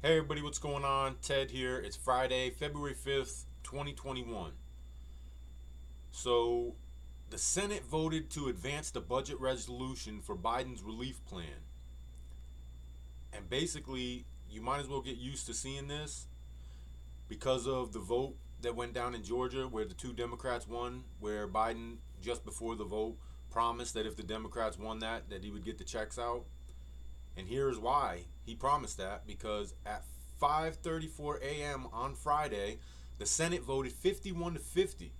Hey everybody, what's going on? Ted here. It's Friday, February 5th, 2021. So, the Senate voted to advance the budget resolution for Biden's relief plan. And basically, you might as well get used to seeing this because of the vote that went down in Georgia where the two Democrats won, where Biden, just before the vote, promised that if the Democrats won that he would get the checks out. And here's why he promised that, because at 5:34 a.m. on Friday, the Senate voted 51 to 50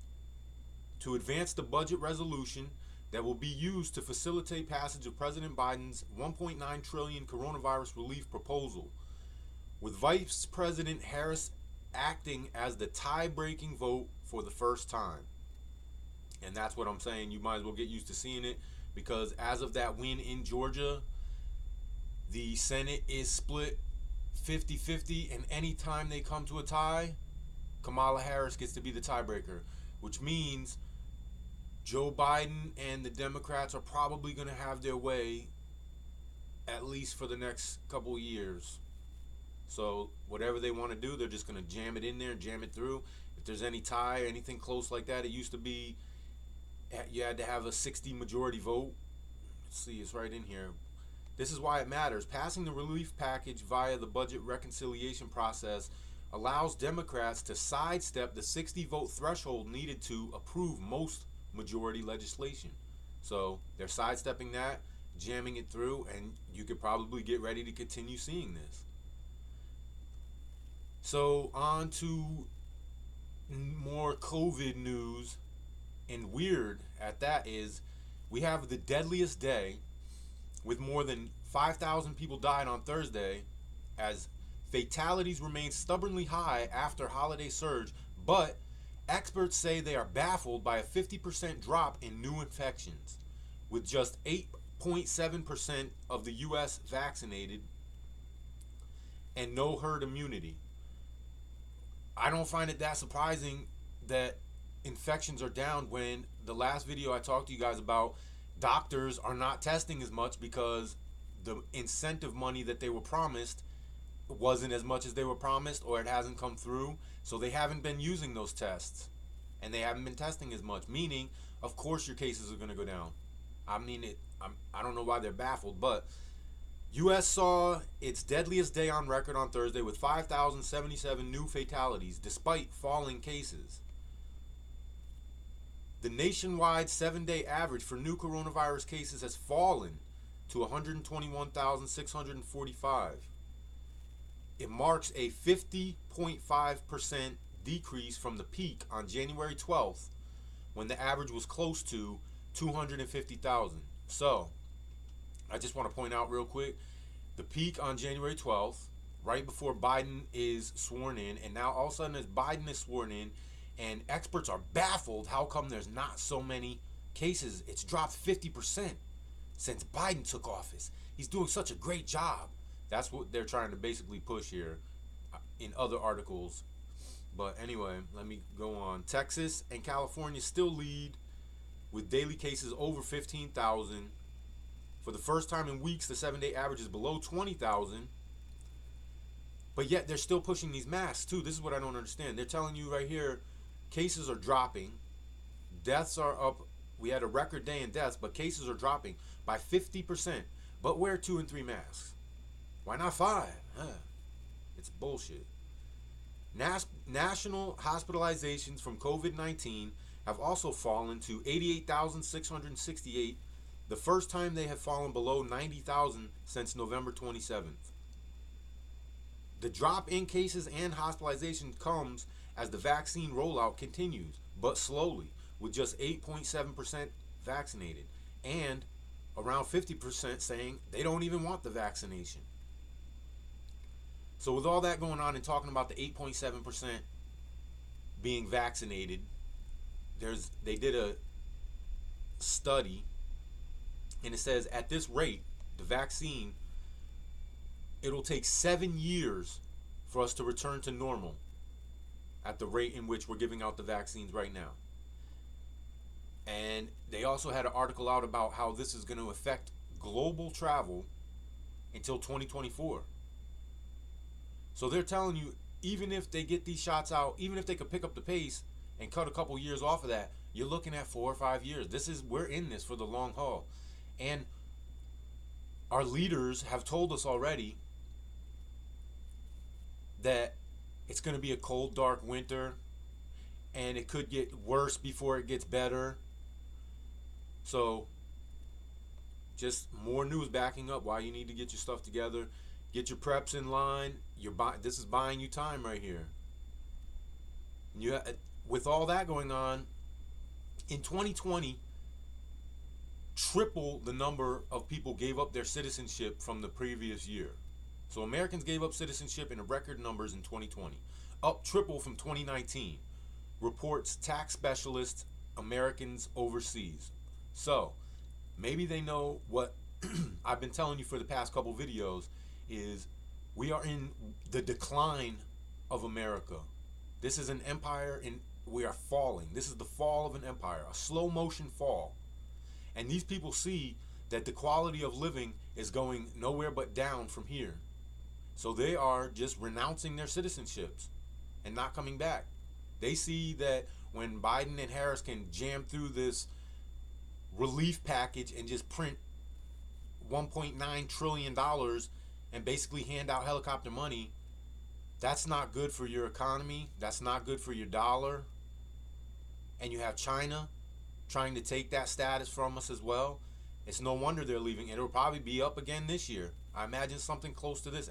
to advance the budget resolution that will be used to facilitate passage of President Biden's 1.9 trillion coronavirus relief proposal, with Vice President Harris acting as the tie-breaking vote for the first time. And that's what I'm saying. You might as well get used to seeing it, because as of that win in Georgia, the Senate is split 50-50, and anytime they come to a tie, Kamala Harris gets to be the tiebreaker, which means Joe Biden and the Democrats are probably going to have their way at least for the next couple of years. So whatever they want to do, they're just going to jam it in there, jam it through. If there's any tie or anything close like that, it used to be you had to have a 60 majority vote. Let's see, it's right in here. This is why it matters. Passing the relief package via the budget reconciliation process allows Democrats to sidestep the 60 vote threshold needed to approve most majority legislation. So they're sidestepping that, jamming it through, and you could probably get ready to continue seeing this. So, on to more COVID news, and weird at that is we have the deadliest day with more than 5,000 people died on Thursday, as fatalities remain stubbornly high after holiday surge, but experts say they are baffled by a 50% drop in new infections, with just 8.7% of the US vaccinated and no herd immunity. I don't find it that surprising that infections are down when the last video I talked to you guys about, doctors are not testing as much because the incentive money that they were promised wasn't as much as they were promised, or it hasn't come through. So they haven't been using those tests, and they haven't been testing as much, meaning of course your cases are going to go down. I mean, I don't know why they're baffled, but US saw its deadliest day on record on Thursday with 5,077 new fatalities despite falling cases. The nationwide 7-day average for new coronavirus cases has fallen to 121,645. It marks a 50.5% decrease from the peak on January 12th, when the average was close to 250,000. So, I just want to point out real quick, the peak on January 12th, right before Biden is sworn in, and now all of a sudden as Biden is sworn in, and experts are baffled how come there's not so many cases. It's dropped 50% since Biden took office. He's doing such a great job. That's what they're trying to basically push here in other articles. But anyway, let me go on. Texas and California still lead with daily cases over 15,000. For the first time in weeks, the 7-day average is below 20,000. But yet they're still pushing these masks too. This is what I don't understand. They're telling you right here, cases are dropping, deaths are up. We had a record day in deaths, but cases are dropping by 50%. But wear 2 and 3 masks. Why not 5? It's bullshit. National hospitalizations from COVID-19 have also fallen to 88,668, the first time they have fallen below 90,000 since November 27th. The drop in cases and hospitalization comes as the vaccine rollout continues, but slowly, with just 8.7% vaccinated, and around 50% saying they don't even want the vaccination. So with all that going on and talking about the 8.7% being vaccinated, they did a study, and it says at this rate, the vaccine, it'll take 7 years for us to return to normal at the rate in which we're giving out the vaccines right now. And they also had an article out about how this is going to affect global travel until 2024. So they're telling you, even if they get these shots out, even if they could pick up the pace and cut a couple years off of that, you're looking at 4 or 5 years. We're in this for the long haul. And our leaders have told us already that it's going to be a cold, dark winter, and it could get worse before it gets better. So just more news backing up why you need to get your stuff together. Get your preps in line. This is buying you time right here. With all that going on, in 2020, triple the number of people gave up their citizenship from the previous year. So Americans gave up citizenship in record numbers in 2020, up triple from 2019, reports tax specialist Americans overseas. So maybe they know what I've been telling you for the past couple videos is we are in the decline of America. This is an empire and we are falling. This is the fall of an empire, a slow motion fall. And these people see that the quality of living is going nowhere but down from here. So they are just renouncing their citizenships and not coming back. They see that when Biden and Harris can jam through this relief package and just print $1.9 trillion and basically hand out helicopter money, that's not good for your economy. That's not good for your dollar. And you have China trying to take that status from us as well. It's no wonder they're leaving. It'll probably be up again this year. I imagine something close to this.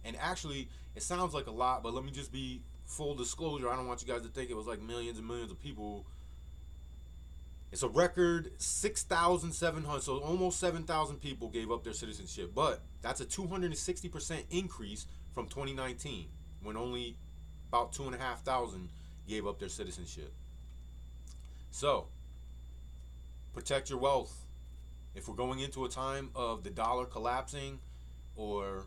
And actually, it sounds like a lot, but let me just be full disclosure. I don't want you guys to think it was like millions and millions of people. It's a record 6,700, so almost 7,000 people gave up their citizenship. But that's a 260% increase from 2019, when only about 2,500 gave up their citizenship. So, protect your wealth. If we're going into a time of the dollar collapsing or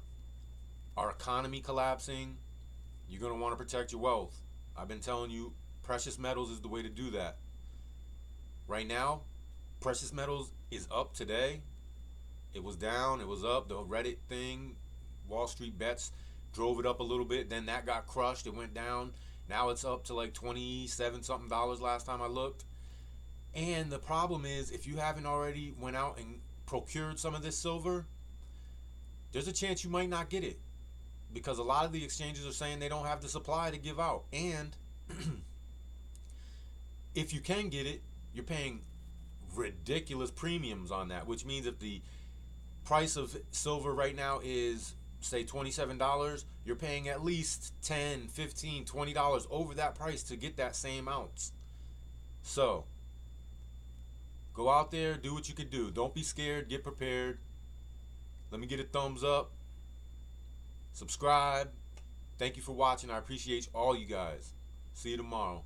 our economy collapsing, you're going to want to protect your wealth. I've been telling you, precious metals is the way to do that. Right now, precious metals is up today. It was down, it was up. The Reddit thing, Wall Street Bets, drove it up a little bit. Then that got crushed. It went down. Now it's up to like 27 something dollars last time I looked. And the problem is, if you haven't already went out and procured some of this silver, there's a chance you might not get it, because a lot of the exchanges are saying they don't have the supply to give out. And if you can get it, you're paying ridiculous premiums on that, which means if the price of silver right now is, say, $27, you're paying at least $10, $15, $20 over that price to get that same ounce. So go out there, do what you can do. Don't be scared. Get prepared. Let me get a thumbs up. Subscribe. Thank you for watching. I appreciate all you guys. See you tomorrow.